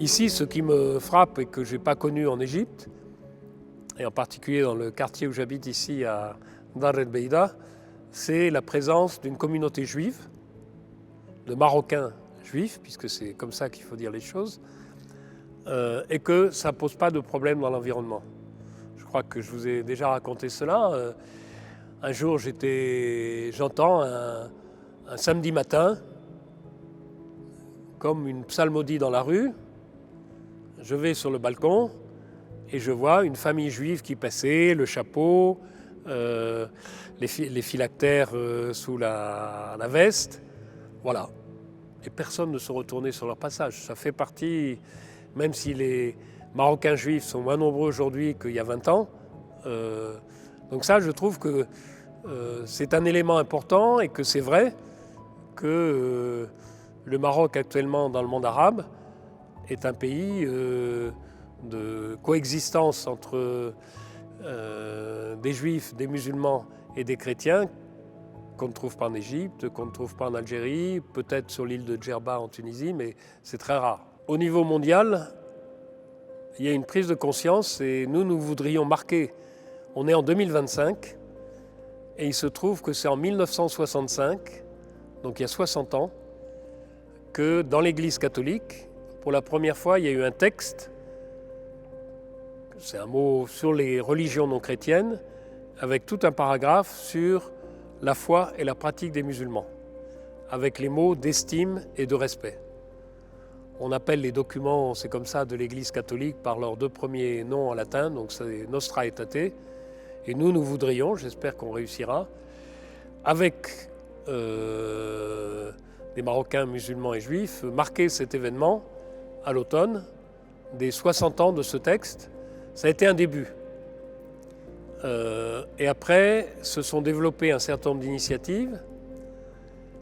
Ici, ce qui me frappe et que je n'ai pas connu en Égypte, et en particulier dans le quartier où j'habite ici à Dar el Beida, c'est la présence d'une communauté juive, de Marocains juifs, puisque c'est comme ça qu'il faut dire les choses, et que ça ne pose pas de problème dans l'environnement. Je crois que je vous ai déjà raconté cela. Un jour, j'entends un samedi matin, comme une psalmodie dans la rue. Je vais sur le balcon et je vois une famille juive qui passait, le chapeau, les phylactères sous la veste. Voilà. Et personne ne se retournait sur leur passage. Ça fait partie, même si les Marocains juifs sont moins nombreux aujourd'hui qu'il y a 20 ans. Donc ça, je trouve que c'est un élément important et que c'est vrai que le Maroc actuellement dans le monde arabe est un pays de coexistence entre des juifs, des musulmans et des chrétiens qu'on ne trouve pas en Égypte, qu'on ne trouve pas en Algérie, peut-être sur l'île de Djerba en Tunisie, mais c'est très rare. Au niveau mondial, il y a une prise de conscience et nous voudrions marquer. On est en 2025 et il se trouve que c'est en 1965, donc il y a 60 ans, que dans l'Église catholique, pour la première fois, il y a eu un texte, c'est un mot sur les religions non chrétiennes, avec tout un paragraphe sur la foi et la pratique des musulmans, avec les mots d'estime et de respect. On appelle les documents, c'est comme ça, de l'Église catholique par leurs deux premiers noms en latin, donc c'est Nostra Aetate. Et nous voudrions, j'espère qu'on réussira, avec des Marocains musulmans et juifs, marquer cet événement à l'automne des 60 ans de ce texte. Ça a été un début. Et après, se sont développées un certain nombre d'initiatives,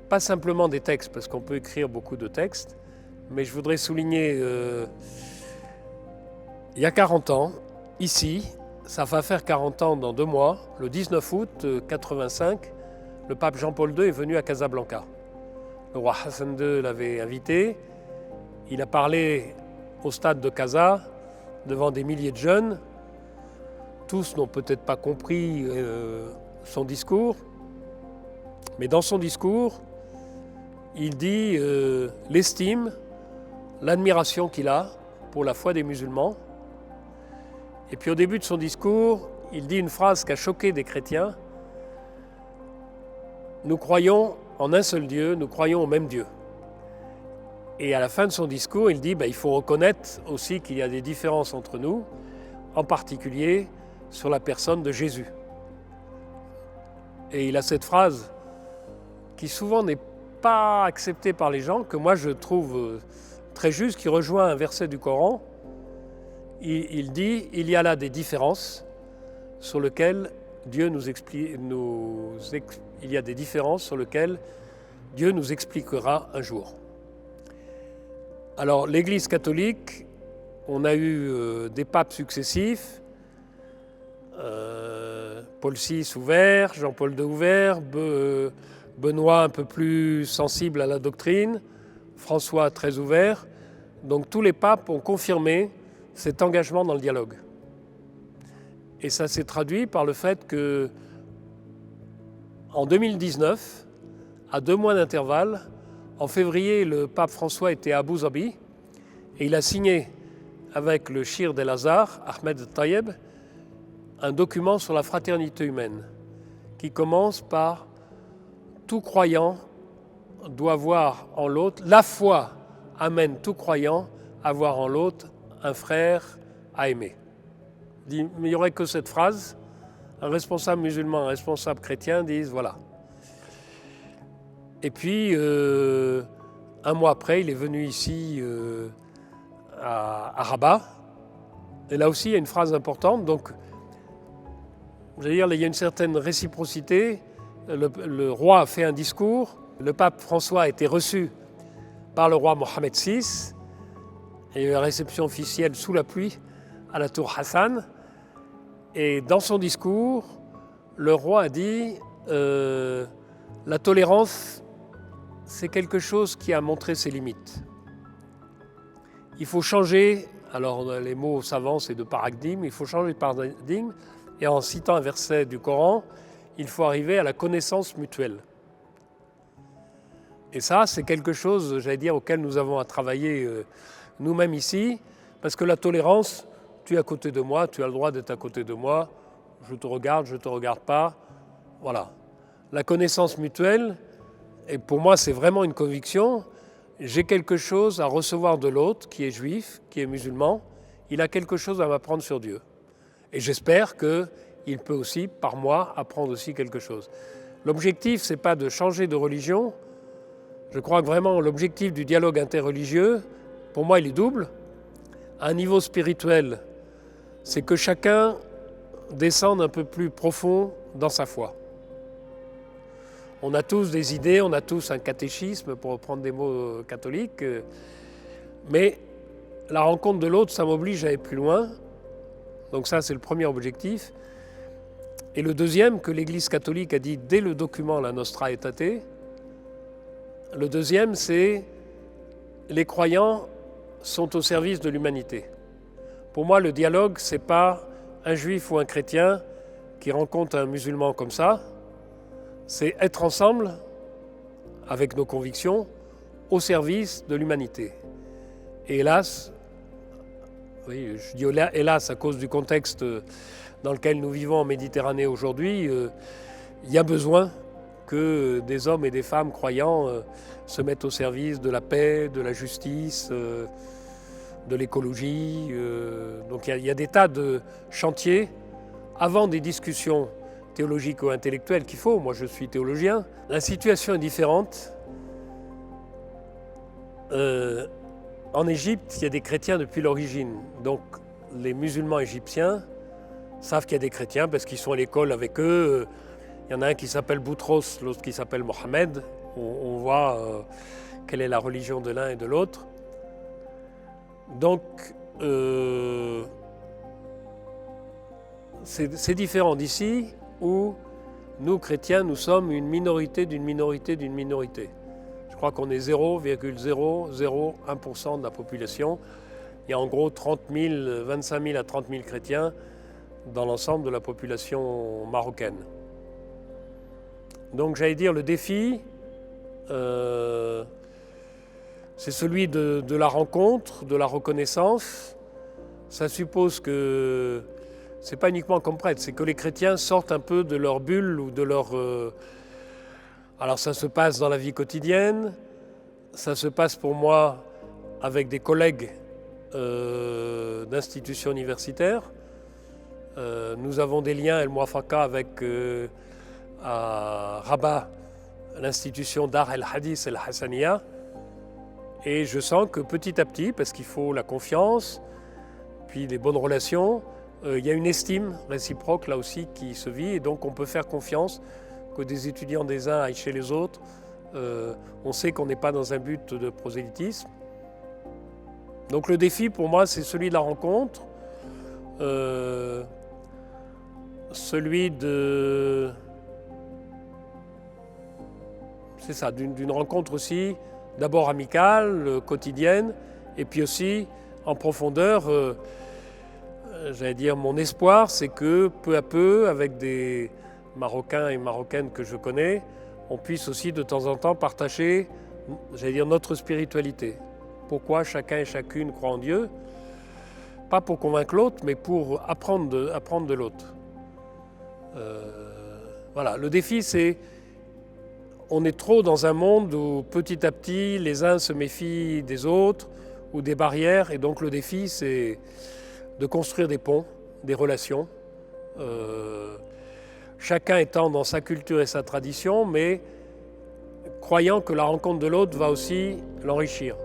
pas simplement des textes, parce qu'on peut écrire beaucoup de textes, mais je voudrais souligner, il y a 40 ans, ici, ça va faire 40 ans dans 2 mois, le 19 août 85, le pape Jean-Paul II est venu à Casablanca. Le roi Hassan II l'avait invité, il a parlé au stade de Casa, devant des milliers de jeunes. Tous n'ont peut-être pas compris son discours, mais dans son discours, il dit l'estime, l'admiration qu'il a pour la foi des musulmans. Et puis au début de son discours, il dit une phrase qui a choqué des chrétiens. Nous croyons en un seul Dieu, nous croyons au même Dieu. Et à la fin de son discours, il dit il faut reconnaître aussi qu'il y a des différences entre nous, en particulier sur la personne de Jésus. Et il a cette phrase qui souvent n'est pas acceptée par les gens, que moi je trouve très juste, qui rejoint un verset du Coran. Il dit « Il y a là des différences sur lesquelles Dieu nous expliquera un jour. » Alors l'Église catholique, on a eu des papes successifs, Paul VI ouvert, Jean-Paul II ouvert, Benoît un peu plus sensible à la doctrine, François très ouvert. Donc tous les papes ont confirmé cet engagement dans le dialogue. Et ça s'est traduit par le fait que, en 2019, à 2 mois d'intervalle, en février, le pape François était à Abu Dhabi et il a signé avec le Shir del-Azhar, Ahmed Tayeb, un document sur la fraternité humaine qui commence par « Tout croyant doit voir en l'autre, la foi amène tout croyant à voir en l'autre un frère à aimer ». Mais il n'y aurait que cette phrase, un responsable musulman, un responsable chrétien disent voilà. Et puis, 1 mois après, il est venu ici à Rabat. Et là aussi, il y a une phrase importante. Donc, il y a une certaine réciprocité. Le roi a fait un discours. Le pape François a été reçu par le roi Mohamed VI. Il y a eu une réception officielle sous la pluie à la tour Hassan. Et dans son discours, le roi a dit la tolérance, c'est quelque chose qui a montré ses limites. il faut changer, alors les mots savants c'est de paradigme, il faut changer de paradigme, et en citant un verset du Coran, il faut arriver à la connaissance mutuelle. Et ça, c'est quelque chose, j'allais dire, auquel nous avons à travailler nous-mêmes ici, parce que la tolérance, tu es à côté de moi, tu as le droit d'être à côté de moi, je te regarde pas, voilà. La connaissance mutuelle, et pour moi c'est vraiment une conviction, j'ai quelque chose à recevoir de l'autre qui est juif, qui est musulman, il a quelque chose à m'apprendre sur Dieu. Et j'espère qu'il peut aussi, par moi, apprendre aussi quelque chose. L'objectif, c'est pas de changer de religion. Je crois que vraiment l'objectif du dialogue interreligieux, pour moi, il est double. À un niveau spirituel, c'est que chacun descende un peu plus profond dans sa foi. On a tous des idées, on a tous un catéchisme, pour reprendre des mots catholiques, mais la rencontre de l'autre, ça m'oblige à aller plus loin. Donc ça, c'est le premier objectif. Et le deuxième, que l'Église catholique a dit dès le document La Nostra Aetate, le deuxième, c'est les croyants sont au service de l'humanité. Pour moi, le dialogue, c'est pas un juif ou un chrétien qui rencontre un musulman comme ça, c'est être ensemble, avec nos convictions, au service de l'humanité. Et hélas, oui, je dis hélas à cause du contexte dans lequel nous vivons en Méditerranée aujourd'hui, il y a besoin que des hommes et des femmes croyants se mettent au service de la paix, de la justice, de l'écologie. Donc il y a des tas de chantiers avant des discussions théologiques ou intellectuelles qu'il faut. Moi je suis théologien. La situation est différente. En Égypte, il y a des chrétiens depuis l'origine. Donc les musulmans égyptiens savent qu'il y a des chrétiens parce qu'ils sont à l'école avec eux. Il y en a un qui s'appelle Boutros, l'autre qui s'appelle Mohamed. On voit quelle est la religion de l'un et de l'autre. Donc, c'est différent d'ici où nous, chrétiens, nous sommes une minorité d'une minorité d'une minorité. Je crois qu'on est 0,001% de la population. Il y a en gros 25 000 à 30 000 chrétiens dans l'ensemble de la population marocaine. Donc j'allais dire le défi, c'est celui de la rencontre, de la reconnaissance. Ça suppose que c'est pas uniquement comme prêtre, c'est que les chrétiens sortent un peu de leur bulle ou de leur... Alors ça se passe dans la vie quotidienne, ça se passe pour moi avec des collègues d'institutions universitaires. Nous avons des liens, El Mouafaka, avec à Rabat, l'institution Dar el-Hadith el-Hassaniya. Et je sens que petit à petit, parce qu'il faut la confiance, puis les bonnes relations, il y a une estime réciproque là aussi qui se vit, et donc on peut faire confiance que des étudiants des uns aillent chez les autres. On sait qu'on n'est pas dans un but de prosélytisme. Donc le défi pour moi, c'est celui de la rencontre, celui de... C'est ça, d'une rencontre aussi, d'abord amicale, quotidienne, et puis aussi en profondeur. J'allais dire, mon espoir, c'est que peu à peu, avec des Marocains et Marocaines que je connais, on puisse aussi de temps en temps partager, j'allais dire, notre spiritualité. Pourquoi chacun et chacune croit en Dieu? Pas pour convaincre l'autre, mais pour apprendre de l'autre. Voilà, le défi, c'est... On est trop dans un monde où petit à petit, les uns se méfient des autres, ou des barrières, et donc le défi, c'est de construire des ponts, des relations, chacun étant dans sa culture et sa tradition, mais croyant que la rencontre de l'autre va aussi l'enrichir.